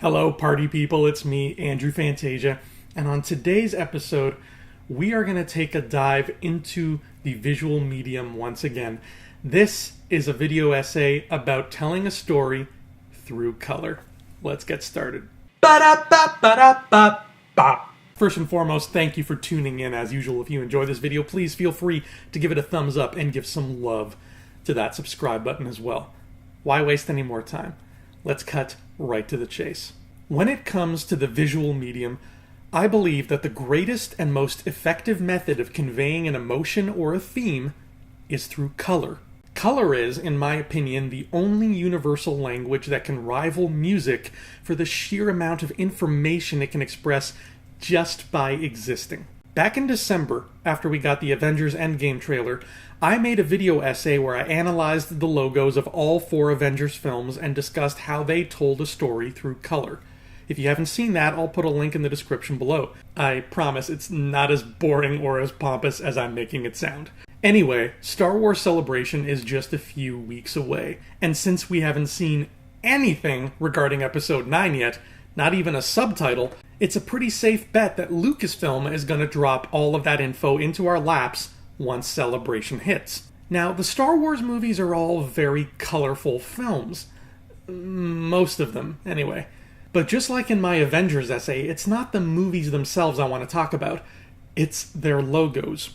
Hello, party people. It's me, Andrew Fantasia, and on today's episode, we are going to take a dive into the visual medium once again. This is a video essay about telling a story through color. Let's get started. Ba-da-ba-ba-da-ba-ba. First and foremost, thank you for tuning in. As usual, if you enjoy this video, please feel free to give it a thumbs up and give some love to that subscribe button as well. Why waste any more time? Let's cut right to the chase. When it comes to the visual medium, I believe that the greatest and most effective method of conveying an emotion or a theme is through color. Color is, in my opinion, the only universal language that can rival music for the sheer amount of information it can express just by existing. Back in December, after we got the Avengers Endgame trailer, I made a video essay where I analyzed the logos of all 4 Avengers films and discussed how they told a story through color. If you haven't seen that, I'll put a link in the description below. I promise it's not as boring or as pompous as I'm making it sound. Anyway, Star Wars Celebration is just a few weeks away, and since we haven't seen anything regarding Episode 9 yet, not even a subtitle, it's a pretty safe bet that Lucasfilm is going to drop all of that info into our laps once Celebration hits. Now, the Star Wars movies are all very colorful films. Most of them, anyway. But just like in my Avengers essay, it's not the movies themselves I want to talk about, it's their logos.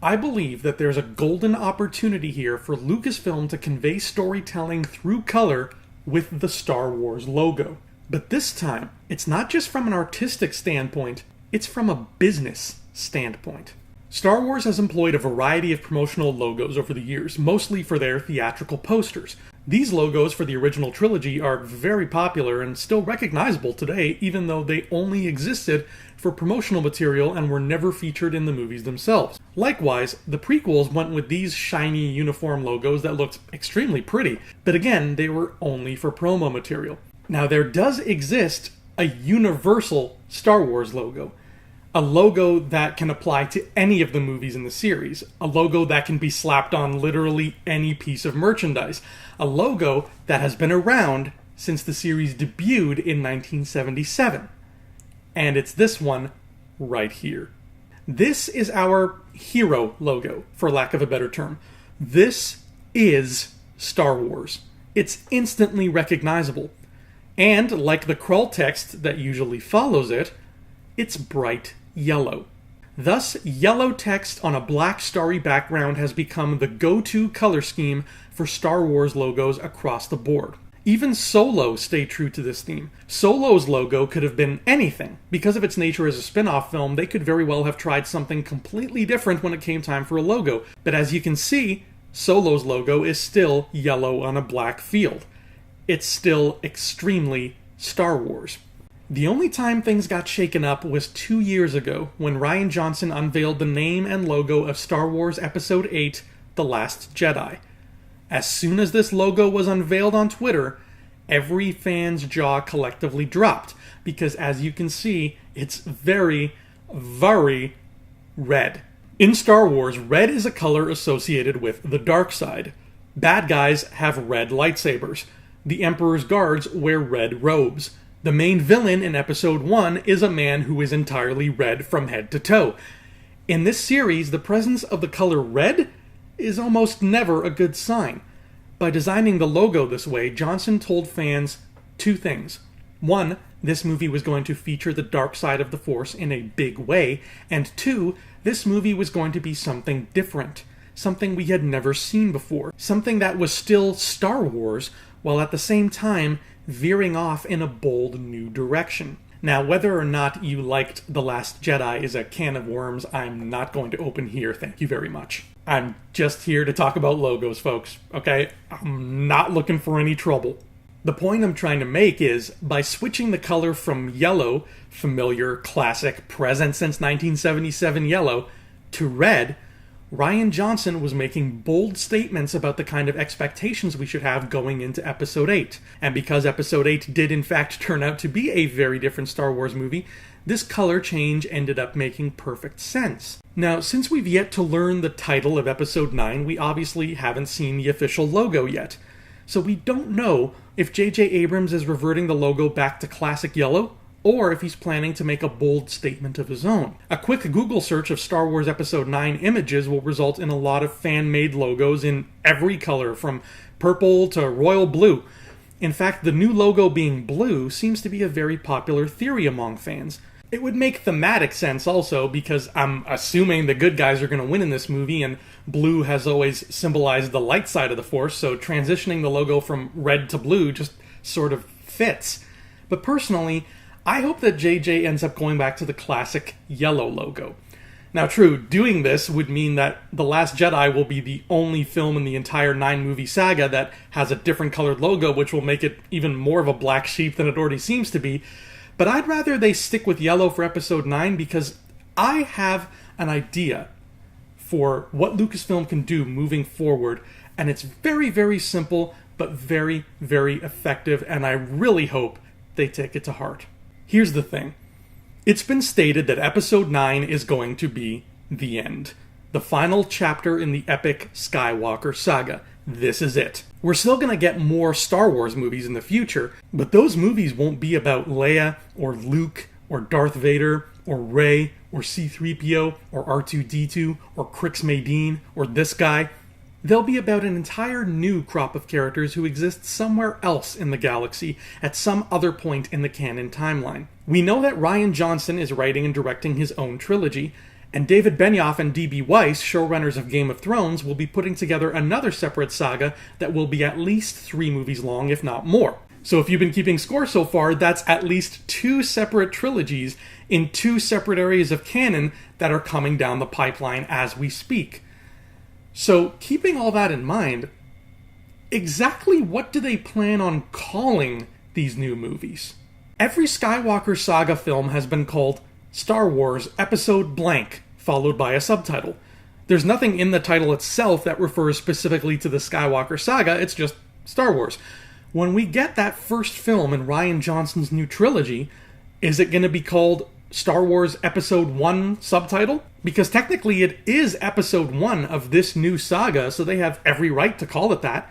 I believe that there's a golden opportunity here for Lucasfilm to convey storytelling through color with the Star Wars logo. But this time, it's not just from an artistic standpoint, it's from a business standpoint. Star Wars has employed a variety of promotional logos over the years, mostly for their theatrical posters. These logos for the original trilogy are very popular and still recognizable today, even though they only existed for promotional material and were never featured in the movies themselves. Likewise, the prequels went with these shiny uniform logos that looked extremely pretty, but again, they were only for promo material. Now, there does exist a universal Star Wars logo. A logo that can apply to any of the movies in the series. A logo that can be slapped on literally any piece of merchandise. A logo that has been around since the series debuted in 1977. And it's this one right here. This is our hero logo, for lack of a better term. This is Star Wars. It's instantly recognizable. And like the crawl text that usually follows it, it's bright yellow. Thus, yellow text on a black starry background has become the go-to color scheme for Star Wars logos across the board. Even Solo stayed true to this theme. Solo's logo could have been anything. Because of its nature as a spin-off film, they could very well have tried something completely different when it came time for a logo. But as you can see, Solo's logo is still yellow on a black field. It's still extremely Star Wars. The only time things got shaken up was 2 years ago, when Rian Johnson unveiled the name and logo of Star Wars Episode 8, The Last Jedi. As soon as this logo was unveiled on Twitter, every fan's jaw collectively dropped, because as you can see, it's very, very red. In Star Wars, red is a color associated with the dark side. Bad guys have red lightsabers. The Emperor's guards wear red robes. The main villain in Episode 1 is a man who is entirely red from head to toe. In this series, the presence of the color red is almost never a good sign. By designing the logo this way, Johnson told fans 2 things. 1, this movie was going to feature the dark side of the Force in a big way, and 2, this movie was going to be something different. Something we had never seen before. Something that was still Star Wars, while at the same time veering off in a bold new direction. Now, whether or not you liked The Last Jedi is a can of worms I'm not going to open here, thank you very much. I'm just here to talk about logos, folks, okay? I'm not looking for any trouble. The point I'm trying to make is, by switching the color from yellow, familiar, classic, present since 1977 yellow, to red, Rian Johnson was making bold statements about the kind of expectations we should have going into Episode 8. And because Episode 8 did in fact turn out to be a very different Star Wars movie, this color change ended up making perfect sense. Now, since we've yet to learn the title of Episode 9, we obviously haven't seen the official logo yet. So we don't know if J.J. Abrams is reverting the logo back to classic yellow, or if he's planning to make a bold statement of his own. A quick Google search of Star Wars Episode 9 images will result in a lot of fan-made logos in every color, from purple to royal blue. In fact, the new logo being blue seems to be a very popular theory among fans. It would make thematic sense also, because I'm assuming the good guys are going to win in this movie, and blue has always symbolized the light side of the Force, so transitioning the logo from red to blue just sort of fits. But personally, I hope that JJ ends up going back to the classic yellow logo. Now true, doing this would mean that The Last Jedi will be the only film in the entire 9-movie saga that has a different colored logo, which will make it even more of a black sheep than it already seems to be. But I'd rather they stick with yellow for Episode 9, because I have an idea for what Lucasfilm can do moving forward, and it's very, very simple, but very, very effective, and I really hope they take it to heart. Here's the thing. It's been stated that Episode 9 is going to be the end. The final chapter in the epic Skywalker saga. This is it. We're still going to get more Star Wars movies in the future, but those movies won't be about Leia, or Luke, or Darth Vader, or Rey, or C-3PO, or R2-D2, or Crix Madine, or this guy. They'll be about an entire new crop of characters who exist somewhere else in the galaxy at some other point in the canon timeline. We know that Rian Johnson is writing and directing his own trilogy, and David Benioff and D.B. Weiss, showrunners of Game of Thrones, will be putting together another separate saga that will be at least 3 movies long, if not more. So if you've been keeping score so far, that's at least 2 separate trilogies in 2 separate areas of canon that are coming down the pipeline as we speak. So keeping all that in mind, exactly what do they plan on calling these new movies? Every Skywalker saga film has been called Star Wars Episode Blank, followed by a subtitle. There's nothing in the title itself that refers specifically to the Skywalker saga, it's just Star Wars. When we get that first film in Rian Johnson's new trilogy, is it going to be called Star Wars Episode 1 subtitle? Because technically it is Episode 1 of this new saga, so they have every right to call it that.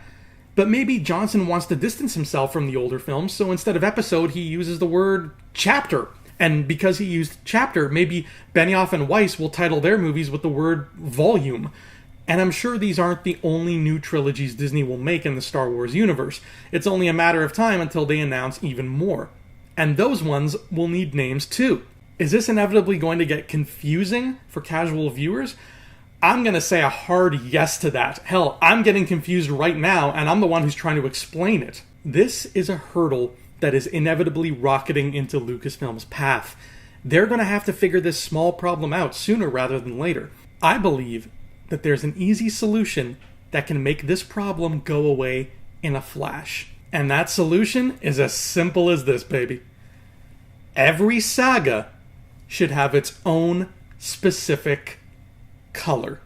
But maybe Johnson wants to distance himself from the older films, so instead of episode, he uses the word chapter. And because he used chapter, maybe Benioff and Weiss will title their movies with the word volume. And I'm sure these aren't the only new trilogies Disney will make in the Star Wars universe. It's only a matter of time until they announce even more. And those ones will need names too. Is this inevitably going to get confusing for casual viewers? I'm going to say a hard yes to that. Hell, I'm getting confused right now, and I'm the one who's trying to explain it. This is a hurdle that is inevitably rocketing into Lucasfilm's path. They're going to have to figure this small problem out sooner rather than later. I believe that there's an easy solution that can make this problem go away in a flash. And that solution is as simple as this, baby. Every saga should have its own specific color.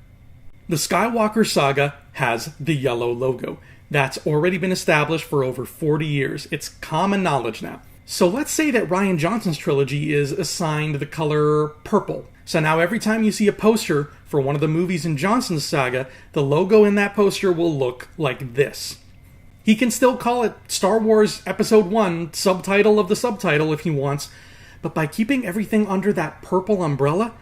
The Skywalker saga has the yellow logo. That's already been established for over 40 years. It's common knowledge now. So let's say that Rian Johnson's trilogy is assigned the color purple. So now every time you see a poster for one of the movies in Johnson's saga, the logo in that poster will look like this. He can still call it Star Wars Episode 1, subtitle of the subtitle if he wants, but by keeping everything under that purple umbrella,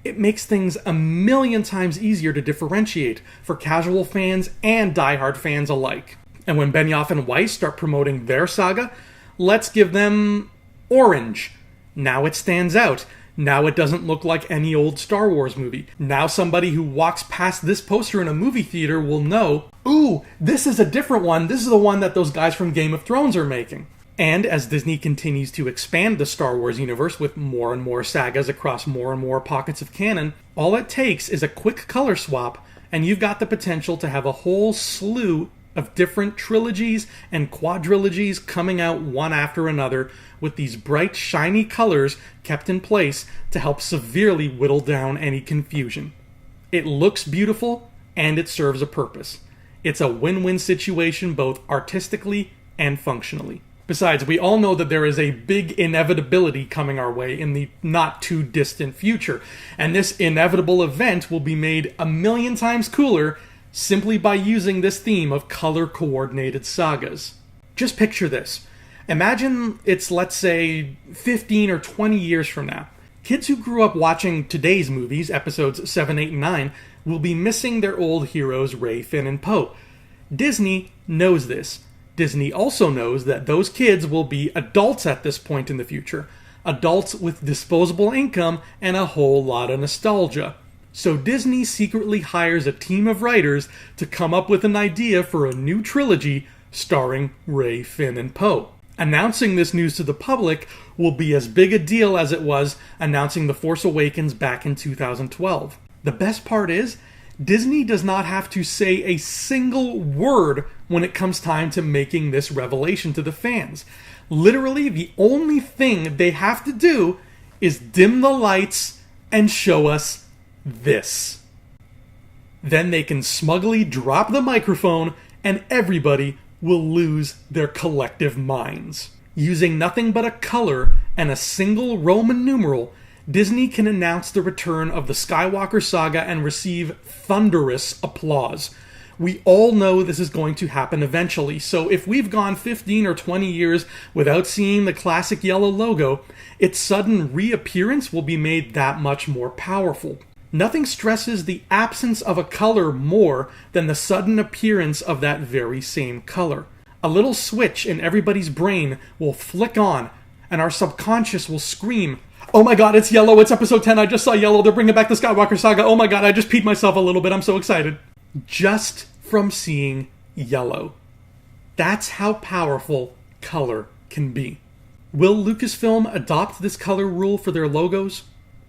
it makes things a million times easier to differentiate for casual fans and diehard fans alike. And when Benioff and Weiss start promoting their saga, let's give them orange. Now it stands out. Now it doesn't look like any old Star Wars movie. Now somebody who walks past this poster in a movie theater will know, ooh, this is a different one. This is the one that those guys from Game of Thrones are making. And as Disney continues to expand the Star Wars universe with more and more sagas across more and more pockets of canon, all it takes is a quick color swap, and you've got the potential to have a whole slew of different trilogies and quadrilogies coming out one after another with these bright, shiny colors kept in place to help severely whittle down any confusion. It looks beautiful, and it serves a purpose. It's a win-win situation both artistically and functionally. Besides, we all know that there is a big inevitability coming our way in the not-too-distant future, and this inevitable event will be made a million times cooler simply by using this theme of color-coordinated sagas. Just picture this. Imagine it's, let's say, 15 or 20 years from now. Kids who grew up watching today's movies, episodes 7, 8, and 9, will be missing their old heroes Rey, Finn, and Poe. Disney knows this. Disney also knows that those kids will be adults at this point in the future. Adults with disposable income and a whole lot of nostalgia. So Disney secretly hires a team of writers to come up with an idea for a new trilogy starring Rey, Finn, and Poe. Announcing this news to the public will be as big a deal as it was announcing The Force Awakens back in 2012. The best part is, Disney does not have to say a single word when it comes time to making this revelation to the fans. Literally, the only thing they have to do is dim the lights and show us this. Then they can smugly drop the microphone and everybody will lose their collective minds. Using nothing but a color and a single Roman numeral, Disney can announce the return of the Skywalker saga and receive thunderous applause. We all know this is going to happen eventually, so if we've gone 15 or 20 years without seeing the classic yellow logo, its sudden reappearance will be made that much more powerful. Nothing stresses the absence of a color more than the sudden appearance of that very same color. A little switch in everybody's brain will flick on, and our subconscious will scream, "Oh my god, it's yellow, it's episode 10, I just saw yellow, they're bringing back the Skywalker saga, oh my god, I just peed myself a little bit, I'm so excited." Just from seeing yellow. That's how powerful color can be. Will Lucasfilm adopt this color rule for their logos?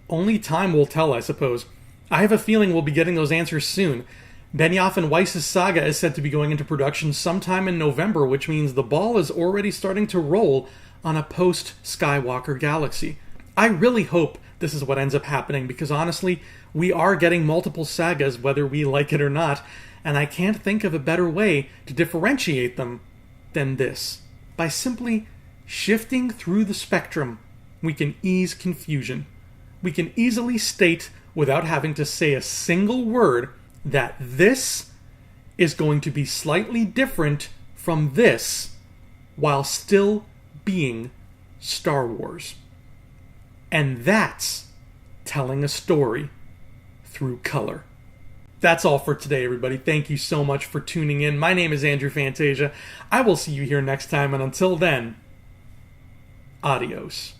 Only time will tell, I suppose. I have a feeling we'll be getting those answers soon. Benioff and Weiss's saga is said to be going into production sometime in November, which means the ball is already starting to roll on a post-Skywalker galaxy. I really hope this is what ends up happening, because honestly, we are getting multiple sagas whether we like it or not, and I can't think of a better way to differentiate them than this. By simply shifting through the spectrum, we can ease confusion. We can easily state, without having to say a single word, that this is going to be slightly different from this, while still being Star Wars. And that's telling a story through color. That's all for today, everybody. Thank you so much for tuning in. My name is Andrew Fantasia. I will see you here next time, and until then, adios.